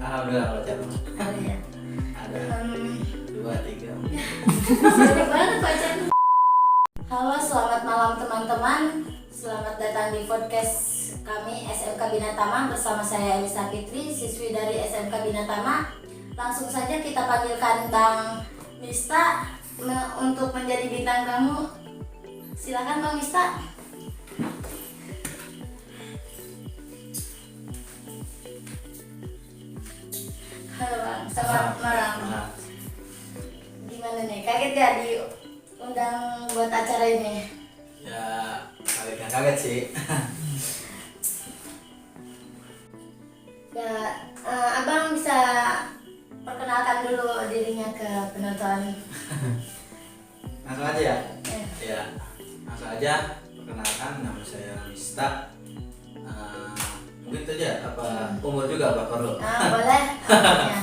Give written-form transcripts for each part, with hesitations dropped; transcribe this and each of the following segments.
Alhamdulillah pacar mah. Ada ya. Ada 2, 3. Sering banget pacar. Halo, selamat malam teman-teman. Selamat datang di podcast kami SMK Binatama bersama saya Elisa Fitri, siswi dari SMK Binatama. Langsung saja kita panggilkan Bang Mista untuk menjadi bintang tamu. Silakan Bang Mista. Halo Bang, selamat malam. Gimana nih, kaget ya diundang buat acara ini? Ya kaget sih. Ya, Abang bisa perkenalkan dulu dirinya ke penonton. Langsung aja ya. Ya. Ya, langsung aja. Perkenalkan, nama saya Mista. Mungkin itu aja. Apa umur juga apa perlu? Boleh. Ya.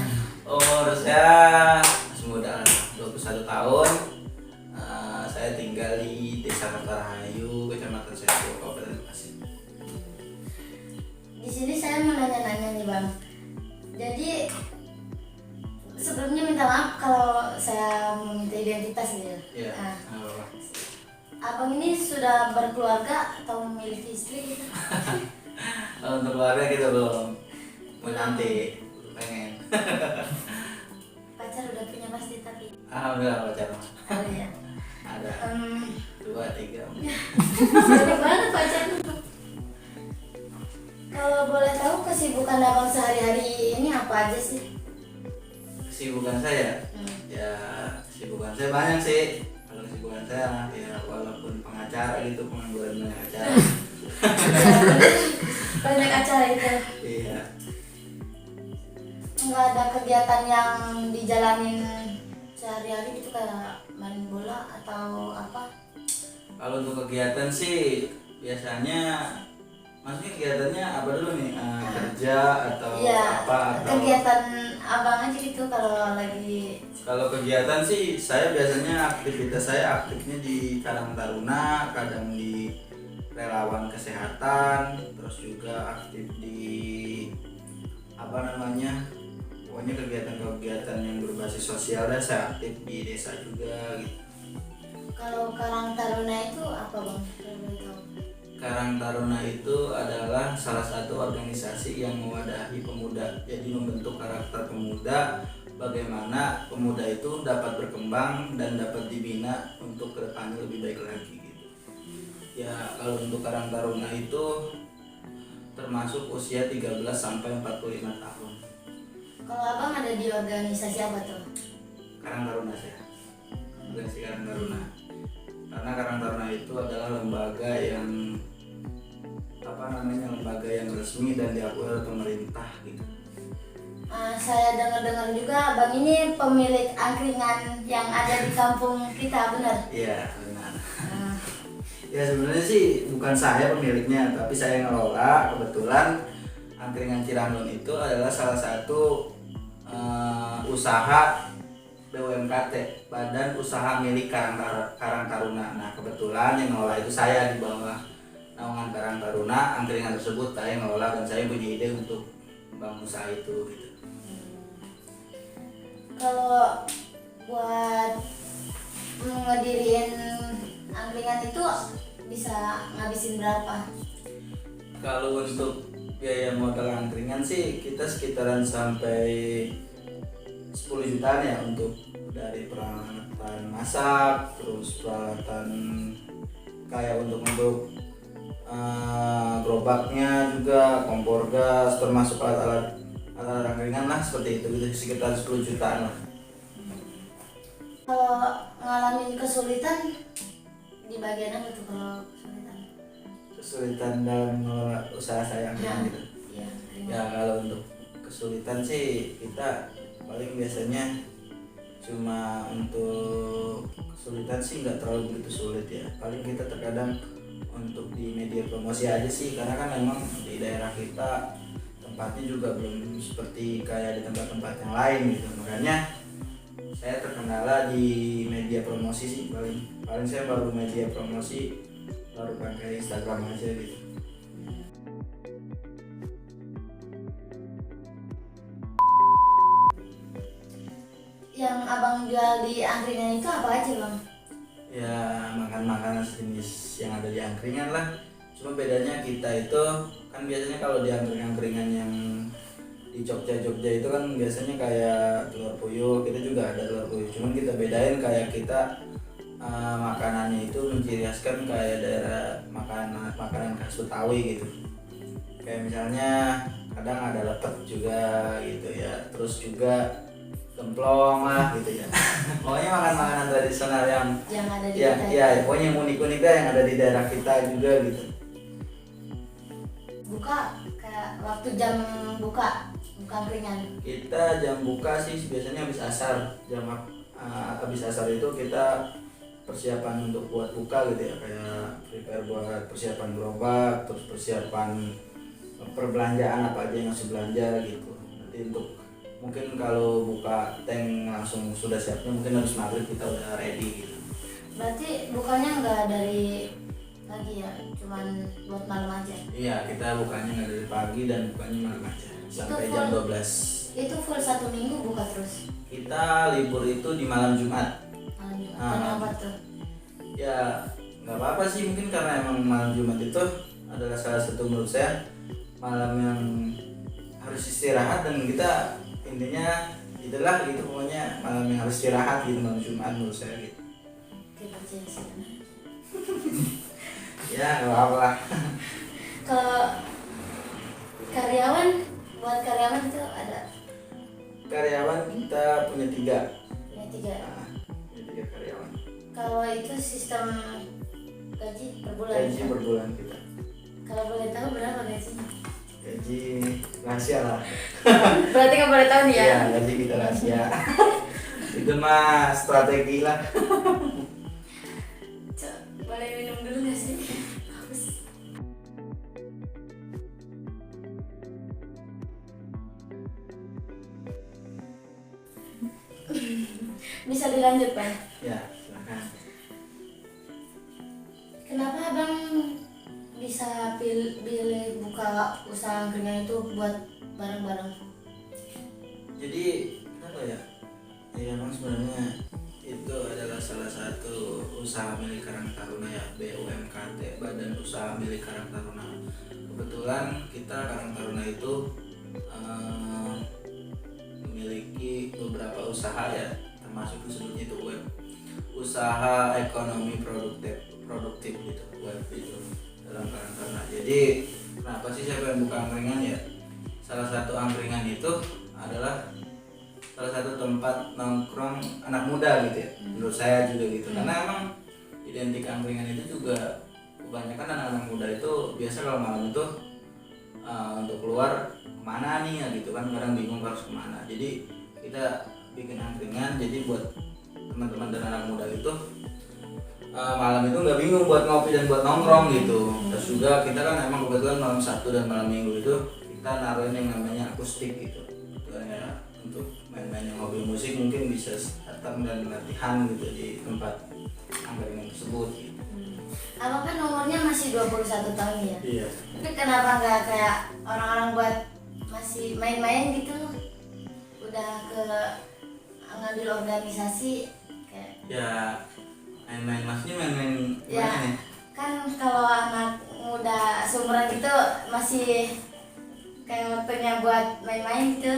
Umur saya masih muda, 21 tahun. Saya tinggal di Desa Kartarahayu, Kecamatan Setu, Kabupaten Bekasi. Di sini saya mau nanya-nanya nih Bang. Jadi sebelumnya minta maaf kalau saya meminta identitas gitu. Iya. Nah, apa-apa. Abang ini sudah berkeluarga atau memiliki istri gitu? Kalau untuk keluarga kita belum, mau nanti pengen. Pacar udah punya pasti tapi Alhamdulillah pacar mah. ada ya. Ada 2, 3. Sering banget pacar. Kalau boleh tahu kesibukan Abang sehari-hari ini apa aja sih? Kesibukan saya, ya kesibukan saya banyak sih. Kalau kesibukan saya ya walaupun pengacara gitu, pengangguran banyak acara. Banyak acara itu. Iya. Nggak ada kegiatan yang dijalanin sehari-hari gitu kayak main bola atau apa? Kalau untuk kegiatan sih biasanya, maksudnya kegiatannya apa dulu nih? Kerja atau Iya, apa? Atau kegiatan abang aja gitu kalau lagi. kalau kegiatan sih saya biasanya aktivitas saya aktifnya di Karang Taruna, kadang di relawan kesehatan, terus juga aktif di apa namanya, pokoknya kegiatan-kegiatan yang berbasis sosial dan saya aktif di desa juga gitu. Kalau Karang Taruna itu apa Bang? Kalau boleh tahu. Karang Taruna itu adalah salah satu organisasi yang mewadahi pemuda, jadi membentuk karakter pemuda, bagaimana pemuda itu dapat berkembang dan dapat dibina untuk kedepannya lebih baik lagi gitu. Ya kalau untuk Karang Taruna itu termasuk usia 13 sampai 45 tahun. Kalau abang ada di organisasi apa tuh? Karang Taruna saya, organisasi Karang Taruna. Karena Karang Taruna itu adalah lembaga yang lembaga yang resmi dan diakui oleh pemerintah gitu. Saya dengar-dengar juga abang ini pemilik angkringan yang ada di kampung kita, benar? Iya benar. Ya sebenarnya sih bukan saya pemiliknya, tapi saya ngelola. Kebetulan angkringan Ciranun itu adalah salah satu usaha BUMKT, Badan Usaha Milik Karang Taruna. Nah kebetulan yang ngelola itu saya, di bawah naungan Karang Taruna. Angkringan tersebut saya ngelola dan saya punya ide untuk membangun usaha itu gitu. Kalau buat ngediriin angkringan itu bisa ngabisin berapa? Kalau untuk biaya modal angkringan sih kita sekitaran sampai 10 jutaan ya, untuk dari peralatan masak, terus peralatan kayak untuk gerobaknya juga, kompor gas, termasuk alat-alat angkringan lah, seperti itu gitu, sekitar 10 jutaan lah. Kalau ngalamin kesulitan di bagian apa tuh kalau kesulitan? Kesulitan dalam mengelola usaha saya angkringan gitu. Iya. Ya kalau untuk kesulitan sih kita paling biasanya cuma untuk kesulitan sih nggak terlalu begitu sulit ya. Paling kita terkadang untuk di media promosi aja sih, karena kan memang di daerah kita tempatnya juga belum seperti kayak di tempat-tempat yang lain gitu. Makanya saya terkendala di media promosi sih, paling saya baru media promosi baru pakai Instagram aja gitu. Yang abang jual di angkringan itu apa aja bang? Ya makan-makanan sejenis yang ada di angkringan lah. Cuma bedanya kita itu kan biasanya kalau di angkringan yang di Jogja itu kan biasanya kayak telur puyuh, kita juga ada telur puyuh. Cuman kita bedain kayak kita makanannya itu menciri khaskan kayak daerah makanan khas Betawi gitu. Kayak misalnya kadang ada lepet juga gitu ya, terus juga gemplong lah gitu ya. Pokoknya makanan tradisional yang ada di ya, kita. ya pokoknya yang unik-unik lah yang ada di daerah kita juga gitu. Buka kayak waktu jam buka angkringan. Kita jam buka sih biasanya habis asar. Habis asar itu kita persiapan untuk buat buka gitu ya, kayak prepare buat persiapan gerobak, terus persiapan perbelanjaan apa aja yang harus belanja gitu. Nanti untuk mungkin kalau buka tank langsung sudah siapnya mungkin harus maghrib kita udah ready gitu. Berarti bukanya nggak dari pagi ya, cuman buat malam aja. Iya, kita bukanya nggak dari pagi dan bukanya malam aja sampai Itu jam full- 12. Itu full 1 minggu buka terus. Kita libur itu di malam Jumat. Malam Jumat. Ah. Kenapa tuh? Ya nggak apa-apa sih, mungkin karena emang malam Jumat itu adalah salah satu menurut saya malam yang harus istirahat, dan kita intinya itulah gitu, pokoknya malam yang harus istirahat gitu malam Jumat menurut saya gitu. Kita percaya sih. Ya nggak apa-apa lah. Ke karyawan, buat karyawan itu ada Karyawan kita punya 3. ya 3. Nah, punya 3 karyawan. Kalau itu sistem gaji per bulan. Gaji per bulan kita. Kalau boleh tahu berapa gajinya? Gaji rahasia lah. Berarti nggak boleh tahu nih ya? Iya, gaji kita rahasia. Itu mah strategi lah. Cok, boleh minum dulu nggak sih? Haus. Bisa dilanjut Pak? Ya, silakan. Kenapa abang bisa pilih buka usaha angkringan itu buat barang-barang? Jadi apa ya? Ya memang sebenarnya itu adalah salah satu usaha milik Karang Taruna ya, BUMKT, Badan Usaha Milik Karang Taruna. Kebetulan kita Karang Taruna itu memiliki beberapa usaha ya, termasuk disebutnya itu web usaha ekonomi produktif gitu, web itu dalam Karang Taruna. Jadi kenapa sih saya pengen buka angkringan ya? Salah satu angkringan itu adalah salah satu tempat nongkrong anak muda gitu ya, menurut saya juga gitu. Karena emang identik angkringan itu juga kebanyakan anak-anak muda itu biasa kalau malam itu untuk keluar kemana nih ya gitu kan, kadang bingung harus kemana. Jadi kita bikin angkringan jadi buat teman-teman dan anak muda itu malam itu nggak bingung buat ngopi dan buat nongkrong gitu. Terus juga kita kan emang kebetulan malam Sabtu dan malam Minggu itu kita naruhin yang namanya akustik gitu. Ya, untuk main-main yang hobi musik mungkin bisa datang dan latihan gitu di tempat angkringan tersebut gitu. Abang kan umurnya masih 21 tahun ya? Iya. Tapi kenapa nggak kayak orang-orang buat masih main-main gitu? Udah ke ngambil organisasi kayak Ya main-main, maksudnya main-main ya gimana nih? kan kalau anak muda seumuran gitu masih kayak waktunya buat main-main gitu,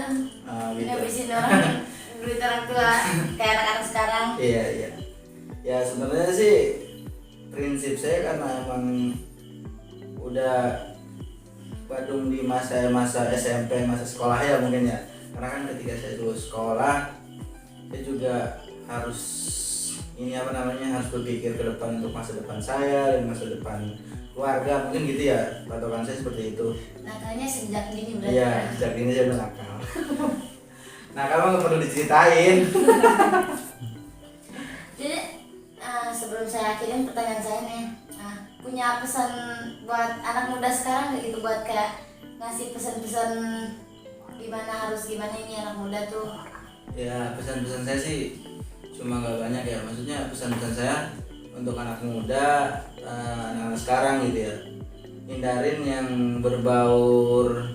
Gitu. ngabisin orang duit orang tua kayak anak-anak sekarang. Iya iya. Ya sebenarnya sih prinsip saya karena emang udah badung di masa SMP, masa sekolah ya mungkin ya. Karena kan ketika saya lulus sekolah, saya juga harus harus berpikir ke depan untuk masa depan saya dan masa depan keluarga, mungkin gitu ya, patokan saya seperti itu. Nakalnya sejak dini berarti. Iya, sejak ini saya udah nakal. Nakal mah nggak perlu diceritain. Jadi sebelum saya akhirin pertanyaan saya nih, punya pesan buat anak muda sekarang nggak gitu, buat kayak ngasih pesan-pesan gimana ini anak muda tuh? Ya pesan-pesan saya sih cuma nggak banyak ya, maksudnya pesan-pesan saya untuk anak muda, anak-anak sekarang gitu ya, hindarin yang berbaur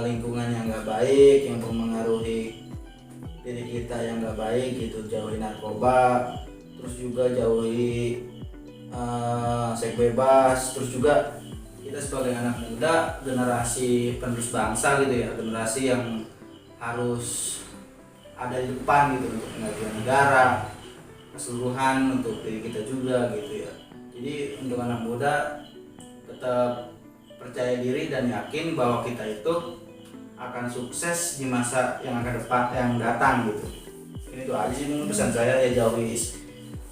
lingkungan yang nggak baik, yang mempengaruhi diri kita yang nggak baik gitu, jauhi narkoba, terus juga jauhi seks bebas, terus juga kita sebagai anak muda, generasi penerus bangsa gitu ya, generasi yang harus ada di depan gitu untuk kemajuan negara keseluruhan, untuk diri kita juga gitu ya. Jadi untuk anak muda tetap percaya diri dan yakin bahwa kita itu akan sukses di masa yang akan datang gitu. Ini tuh aja sih mungkin pesan saya, ya jauhi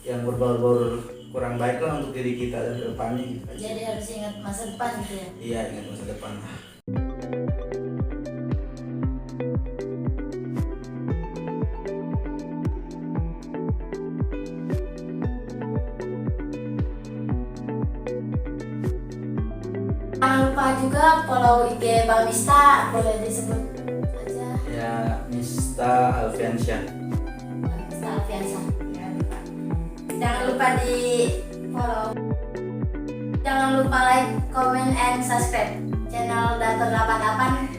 yang berbau-bau kurang baik lah untuk diri kita dan kedepannya gitu aja. Jadi harus ingat masa depan gitu ya. Iya, ingat masa depan. Jangan lupa juga follow IG Bang Mista, boleh disebut aja. Ya, Mista Alfiansyah. Mista Alfiansyah. Jangan lupa di follow. Jangan lupa like, comment, and subscribe channel Dator 88